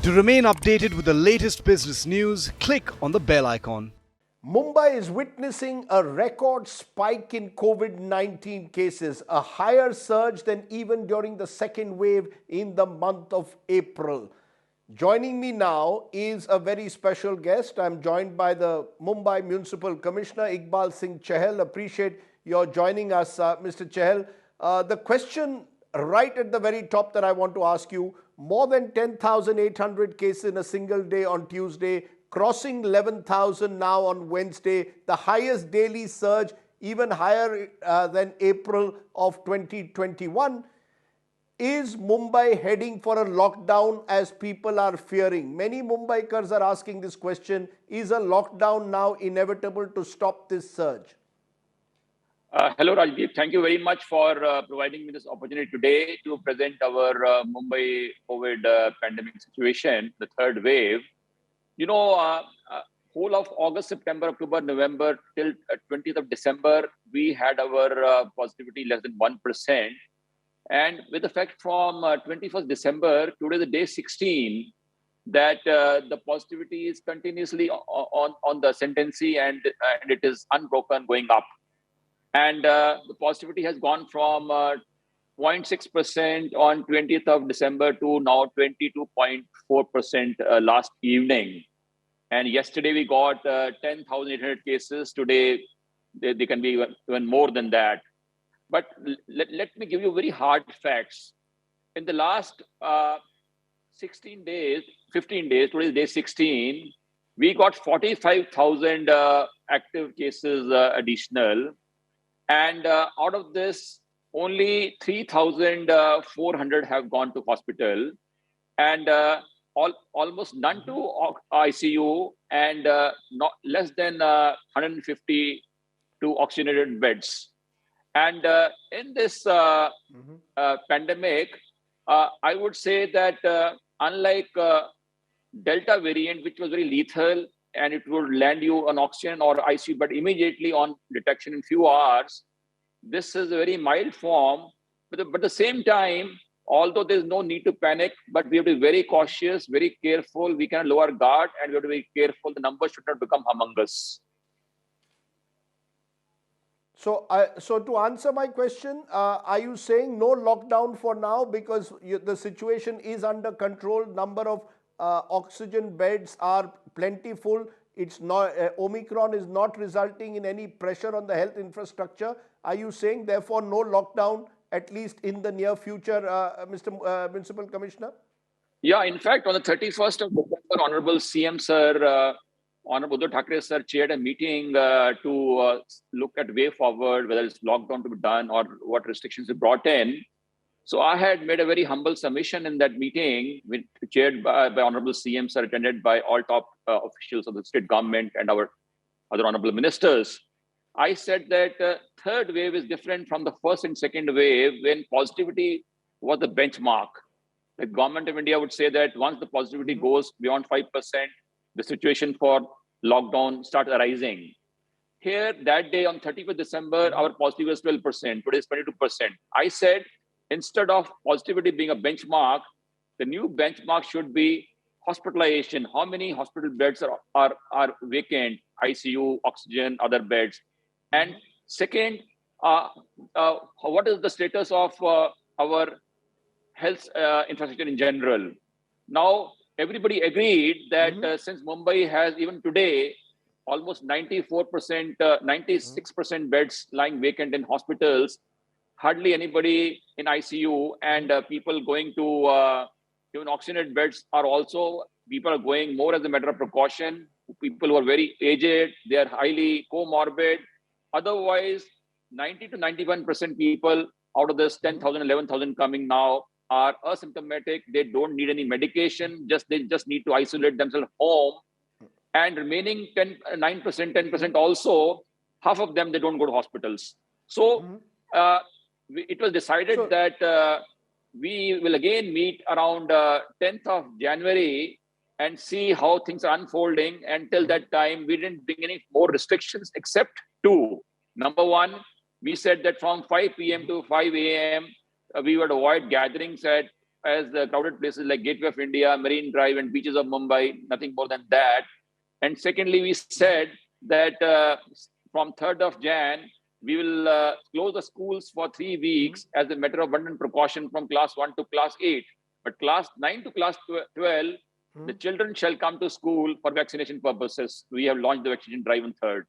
To remain updated with the latest business news, click on the bell icon. Mumbai is witnessing a record spike in COVID-19 cases, a higher surge than even during the second wave in the month of April. Joining me now is a very special guest. I'm joined by the Mumbai Municipal Commissioner, Iqbal Singh Chahal. Appreciate your joining us, Mr. Chahal. The question right at the very top that I want to ask you, more than 10,800 cases in a single day on Tuesday, crossing 11,000 now on Wednesday, the highest daily surge, even higher than April of 2021. Is Mumbai heading for a lockdown as people are fearing? Many Mumbaikars are asking this question. Is a lockdown now inevitable to stop this surge? Hello, Rajdeep. Thank you very much for providing me this opportunity today to present our Mumbai COVID pandemic situation, the third wave. You know, whole of August, September, October, November till 20th of December, we had our positivity less than 1%. And with effect from 21st December, today the day 16, that the positivity is continuously on the ascendancy and it is unbroken going up. And the positivity has gone from 0.6% on 20th of December to now 22.4% last evening. And yesterday we got 10,800 cases. Today they can be even more than that. But let me give you very hard facts. In the last 15 days, today is day 16, we got 45,000 active cases additional. And out of this, only 3,400 have gone to hospital, and almost none to ICU, and not less than 150 to oxygenated beds. And in this pandemic, I would say that unlike Delta variant, which was very lethal, and it would land you on oxygen or ICU, but immediately on detection in few hours. This is a very mild form, but at the same time, although there's no need to panic, but we have to be very cautious, very careful. We can lower guard, and we have to be careful. The numbers should not become humongous. So to answer my question, are you saying no lockdown for now because the situation is under control? Number of oxygen beds are plentiful. It's not Omicron is not resulting in any pressure on the health infrastructure. Are you saying therefore no lockdown at least in the near future, Mr. Municipal Commissioner? Yeah, in fact, on the 31st of December, Honorable CM Sir, Honorable Uddhav Thackeray Sir chaired a meeting to look at way forward, whether it's lockdown to be done or what restrictions are brought in. So I had made a very humble submission in that meeting, chaired by Honorable CM Sir, attended by all top officials of the state government and our other honorable ministers. I said that third wave is different from the first and second wave when positivity was the benchmark. The government of India would say that once the positivity goes beyond 5%, the situation for lockdown starts arising. Here, that day on 31st December, our positivity was 12%, today is 22%. I said, instead of positivity being a benchmark, the new benchmark should be hospitalization. How many hospital beds are vacant, ICU, oxygen, other beds? And second, what is the status of our health infrastructure in general? Now, everybody agreed that since Mumbai has even today almost 94%, 96% beds lying vacant in hospitals, hardly anybody in ICU, and people going to even oxygenated beds are also, people are going more as a matter of precaution. People who are very aged, they are highly comorbid. Otherwise, 90 to 91% people out of this 10,000, 11,000 coming now are asymptomatic. They don't need any medication. They just need to isolate themselves home. And remaining 9%, 10% also, half of them, they don't go to hospitals. So it was decided that we will again meet around 10th of January and see how things are unfolding. Until that time, we didn't bring any more restrictions except two. Number one, we said that from 5 p.m. to 5 a.m., we would avoid gatherings at as the crowded places like Gateway of India, Marine Drive, and beaches of Mumbai, nothing more than that. And secondly, we said that from 3rd of Jan, we will close the schools for 3 weeks as a matter of abundant precaution from class 1 to class 8. But class 9 to class 12, the children shall come to school for vaccination purposes. We have launched the vaccination drive on 3rd.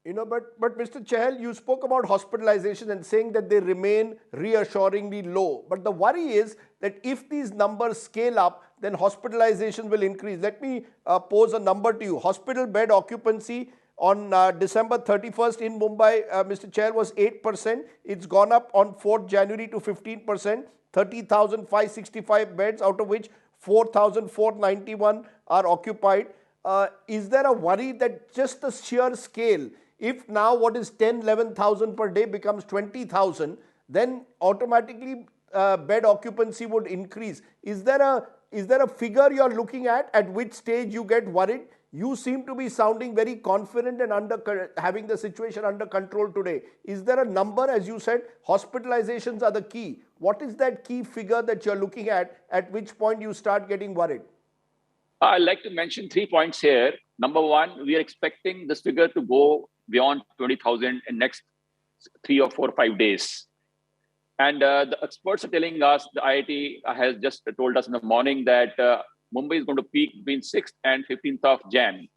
But Mr. Chahal, you spoke about hospitalization and saying that they remain reassuringly low. But the worry is that if these numbers scale up, then hospitalization will increase. Let me pose a number to you. Hospital bed occupancy on December 31st in Mumbai, Mr. Chahal, was 8%. It's gone up on 4th January to 15%, 30,565 beds, out of which 4,491 are occupied. Is there a worry that just the sheer scale, if now what is 10, 11,000 per day becomes 20,000, then automatically bed occupancy would increase? Is there a figure you're looking at which stage you get worried? You seem to be sounding very confident and having the situation under control today. Is there a number, as you said, hospitalizations are the key? What is that key figure that you're looking at which point you start getting worried? I'd like to mention 3 points here. Number one, we are expecting this figure to go beyond 20,000 in next 3 or 4 or 5 days. And the experts are telling us, the IIT has just told us in the morning that Mumbai is going to peak between 6th and 15th of Jan.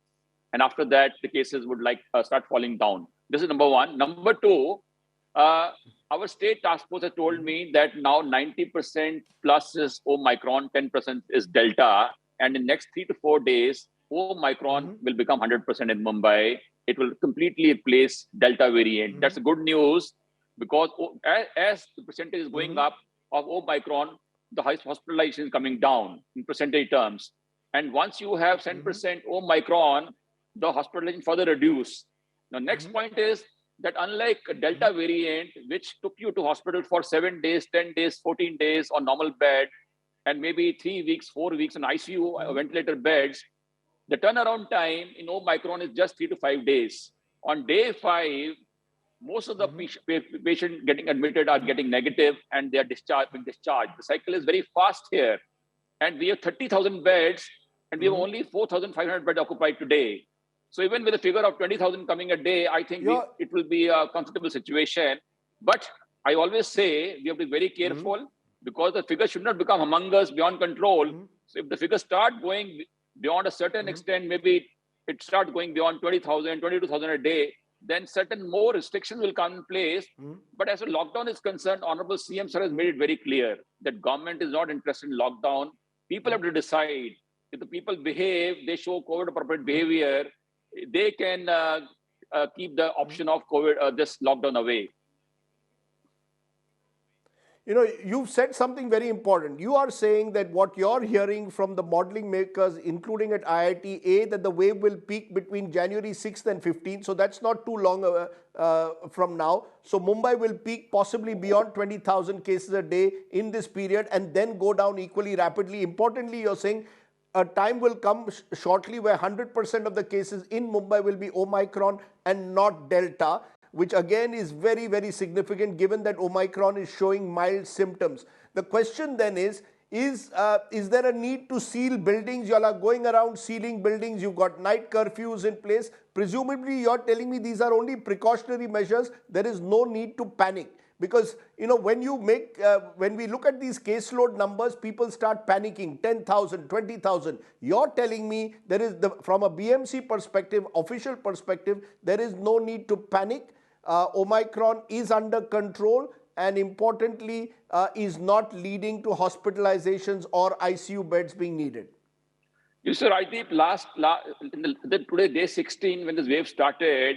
And after that, the cases would start falling down. This is number one. Number two, our state task force has told me that now 90% plus is Omicron, 10% is Delta. And in next 3 to 4 days, Omicron will become 100% in Mumbai. It will completely replace Delta variant. That's good news, because as the percentage is going up of Omicron, the hospitalization is coming down in percentage terms. And once you have 10% Omicron, the hospitalization further reduce. Now, next point is that unlike Delta variant, which took you to hospital for 7 days, 10 days, 14 days on normal bed, and maybe 3 weeks, 4 weeks on ICU ventilator beds, the turnaround time in Omicron is just 3 to 5 days. On day 5, most of the patient getting admitted are getting negative and they are being discharged. The cycle is very fast here. And we have 30,000 beds and we have only 4,500 beds occupied today. So even with a figure of 20,000 coming a day, I think it will be a comfortable situation. But I always say we have to be very careful, because the figure should not become humongous beyond control. So if the figures start going beyond a certain extent, maybe it starts going beyond 20,000, 22,000 a day, then certain more restrictions will come in place. But as a lockdown is concerned, Honorable CM Sir has made it very clear that government is not interested in lockdown. People have to decide. If the people behave, they show COVID appropriate behavior, they can keep the option of COVID, this lockdown away. You've said something very important. You are saying that what you're hearing from the modeling makers, including at IIT, that the wave will peak between January 6th and 15th. So that's not too long from now. So Mumbai will peak possibly beyond 20,000 cases a day in this period and then go down equally rapidly. Importantly, you're saying a time will come shortly where 100% of the cases in Mumbai will be Omicron and not Delta, which again is very, very significant given that Omicron is showing mild symptoms. The question then is there a need to seal buildings? You all are going around sealing buildings. You've got night curfews in place. Presumably, you're telling me these are only precautionary measures. There is no need to panic. Because, when we look at these caseload numbers, people start panicking, 10,000, 20,000. You're telling me from a BMC perspective, official perspective, there is no need to panic. Omicron is under control and importantly is not leading to hospitalizations or ICU beds being needed. You sir, I think today day 16 when this wave started,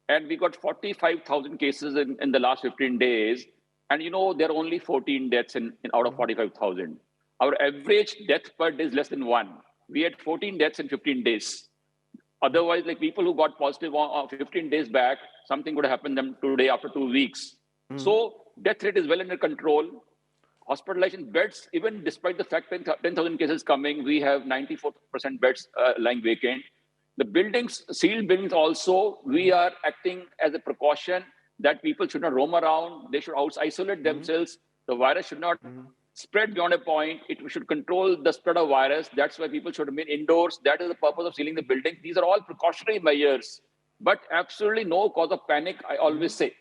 and we got 45,000 cases in the last 15 days, and there are only 14 deaths out of 45,000. Our average death per day is less than 1. We had 14 deaths in 15 days. Otherwise, like people who got positive 15 days back, something would happen to them today after 2 weeks. So death rate is well under control. Hospitalization beds, even despite the fact that 10,000 cases coming, we have 94% beds lying vacant. The buildings, sealed buildings also, we are acting as a precaution that people should not roam around. They should isolate themselves The virus should not spread beyond a point. It should control the spread of virus. That's why people should remain indoors. That is the purpose of sealing the building. These are all precautionary measures, but absolutely no cause of panic, I always say.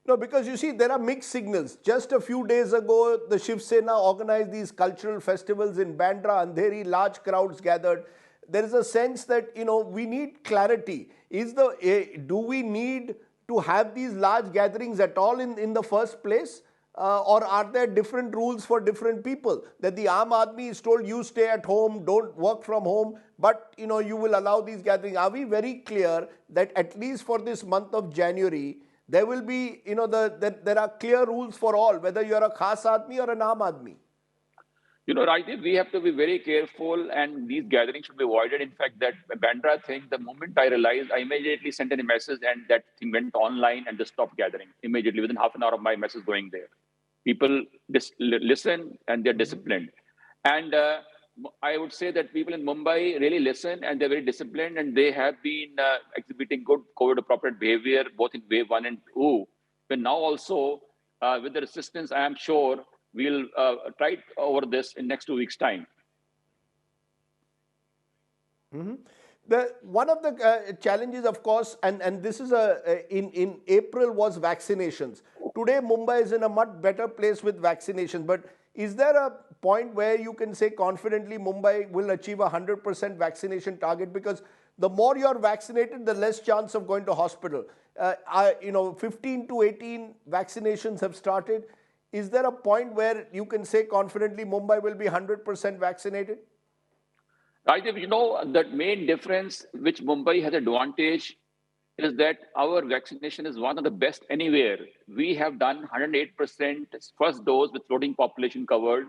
No, because you see, there are mixed signals. Just a few days ago, the Shiv Sena organized these cultural festivals in Bandra, Andheri, large crowds gathered. There is a sense that, we need clarity. Do we need to have these large gatherings at all in the first place? Or are there different rules for different people? That the Aam Aadmi is told, you stay at home, don't work from home, but, you will allow these gatherings. Are we very clear that at least for this month of January, there will be, there are clear rules for all, whether you're a Khas Aadmi or an Aam Aadmi? Rajdeep, we have to be very careful, and these gatherings should be avoided. In fact, that Bandra thing, the moment I realized, I immediately sent in a message, and that thing went online and they stopped gathering immediately within half an hour of my message going there. People listen and they're disciplined. And I would say that people in Mumbai really listen and they're very disciplined, and they have been exhibiting good COVID-appropriate behavior, both in wave 1 and 2. But now also, with the resistance, I am sure we'll try over this in next 2 weeks' time. One of the challenges, of course, and this is in April was vaccinations. Today, Mumbai is in a much better place with vaccination. But is there a point where you can say confidently Mumbai will achieve a 100% vaccination target? Because the more you're vaccinated, the less chance of going to hospital. 15 to 18 vaccinations have started. Is there a point where you can say confidently Mumbai will be 100% vaccinated? Rajdeep, the main difference which Mumbai has advantage is that our vaccination is one of the best anywhere. We have done 108% first dose with floating population covered,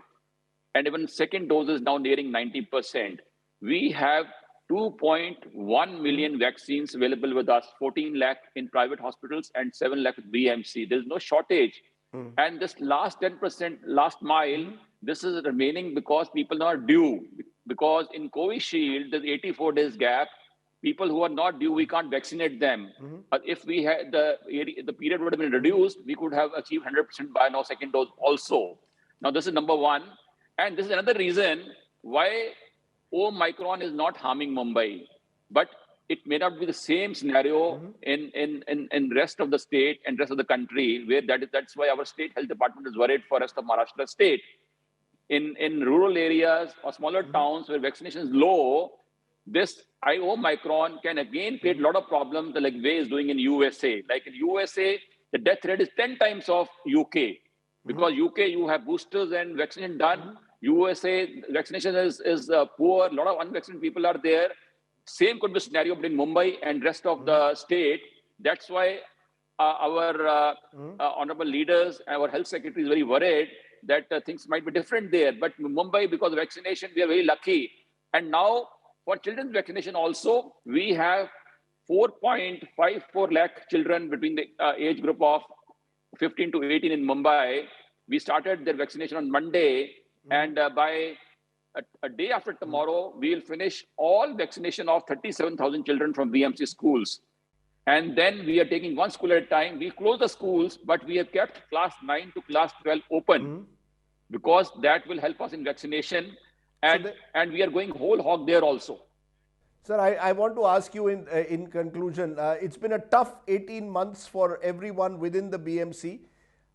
and even second dose is now nearing 90%. We have 2.1 million vaccines available with us, 14 lakh in private hospitals and 7 lakh with BMC. There's no shortage. And this last 10%, last mile, this is remaining because people are due. Because in Covishield, there's 84 days gap. People who are not due, we can't vaccinate them. If we had the period would have been reduced, we could have achieved 100% by now, second dose also. Now, this is number one. And this is another reason why Omicron is not harming Mumbai. But it may not be the same scenario in rest of the state and rest of the country, where that's why our state health department is worried for rest of Maharashtra state. In rural areas or smaller towns where vaccination is low, this Omicron can again create a lot of problems, like way is doing in USA. Like in USA, the death rate is 10 times of UK. Because UK, you have boosters and vaccination done. USA, vaccination is poor. A lot of unvaccinated people are there. Same could be scenario between Mumbai and rest of the state. That's why our honorable leaders, our health secretary is very worried that things might be different there. But Mumbai, because of vaccination, we are very lucky. And now for children's vaccination also, we have 4.54 lakh children between the age group of 15 to 18 in Mumbai. We started their vaccination on Monday, and by a day after tomorrow, we will finish all vaccination of 37,000 children from BMC schools. And then we are taking one school at a time. We close the schools, but we have kept class 9 to class 12 open because that will help us in vaccination. And we are going whole hog there also. Sir, I want to ask you in conclusion, it's been a tough 18 months for everyone within the BMC.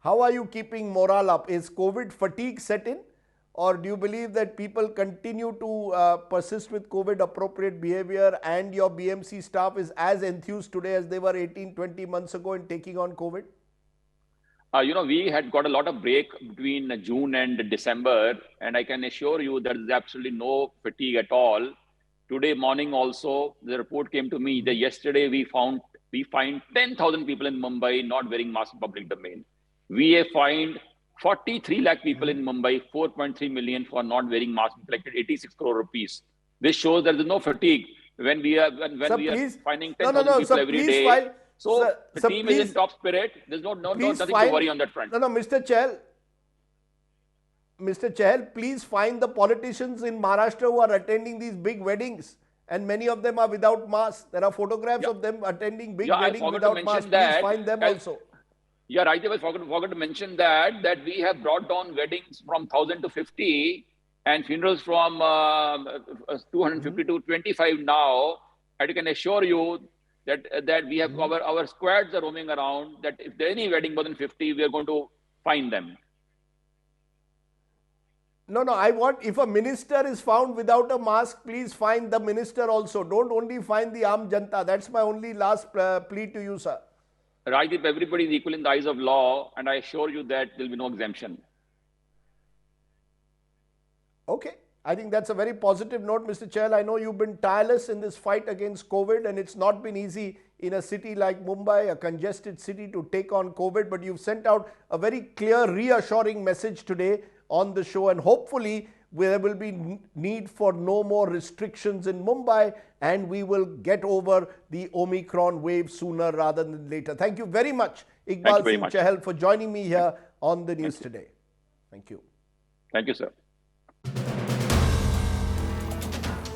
How are you keeping morale up? Is COVID fatigue set in? Or do you believe that people continue to persist with COVID-appropriate behavior and your BMC staff is as enthused today as they were 18, 20 months ago in taking on COVID? We had got a lot of break between June and December, and I can assure you there is absolutely no fatigue at all. Today morning also, the report came to me that yesterday we fined 10,000 people in Mumbai not wearing masks in public domain. We have fined 43 lakh people in Mumbai, 4.3 million for not wearing masks, collected 86 crore rupees. This shows there is no fatigue when we are finding 10,000 people every day. The team is in top spirit. There's nothing to worry on that front. No, Mr. Chahal, please find the politicians in Maharashtra who are attending these big weddings. And many of them are without masks. There are photographs of them attending big weddings without masks. Please find them also. Yeah, Rajdeep, I forgot to mention that we have brought down weddings from 1,000 to 50 and funerals from 250 to 25 now. I can assure you that we have our squads are roaming around. That if there any wedding more than 50, we are going to find them. No, I want, if a minister is found without a mask, please find the minister also. Don't only find the Aam Janta. That's my only last plea to you, sir. Rajdeep, everybody is equal in the eyes of law, and I assure you that there will be no exemption. Okay. I think that's a very positive note, Mr. Chahal. I know you've been tireless in this fight against COVID, and it's not been easy in a city like Mumbai, a congested city, to take on COVID, but you've sent out a very clear, reassuring message today on the show, and hopefully there will be need for no more restrictions in Mumbai, and we will get over the Omicron wave sooner rather than later. Thank you very much, Iqbal Singh Chahal, for joining me here on the news today. Thank you. Thank you, sir.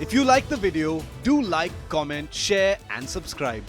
If you like the video, do like, comment, share and subscribe.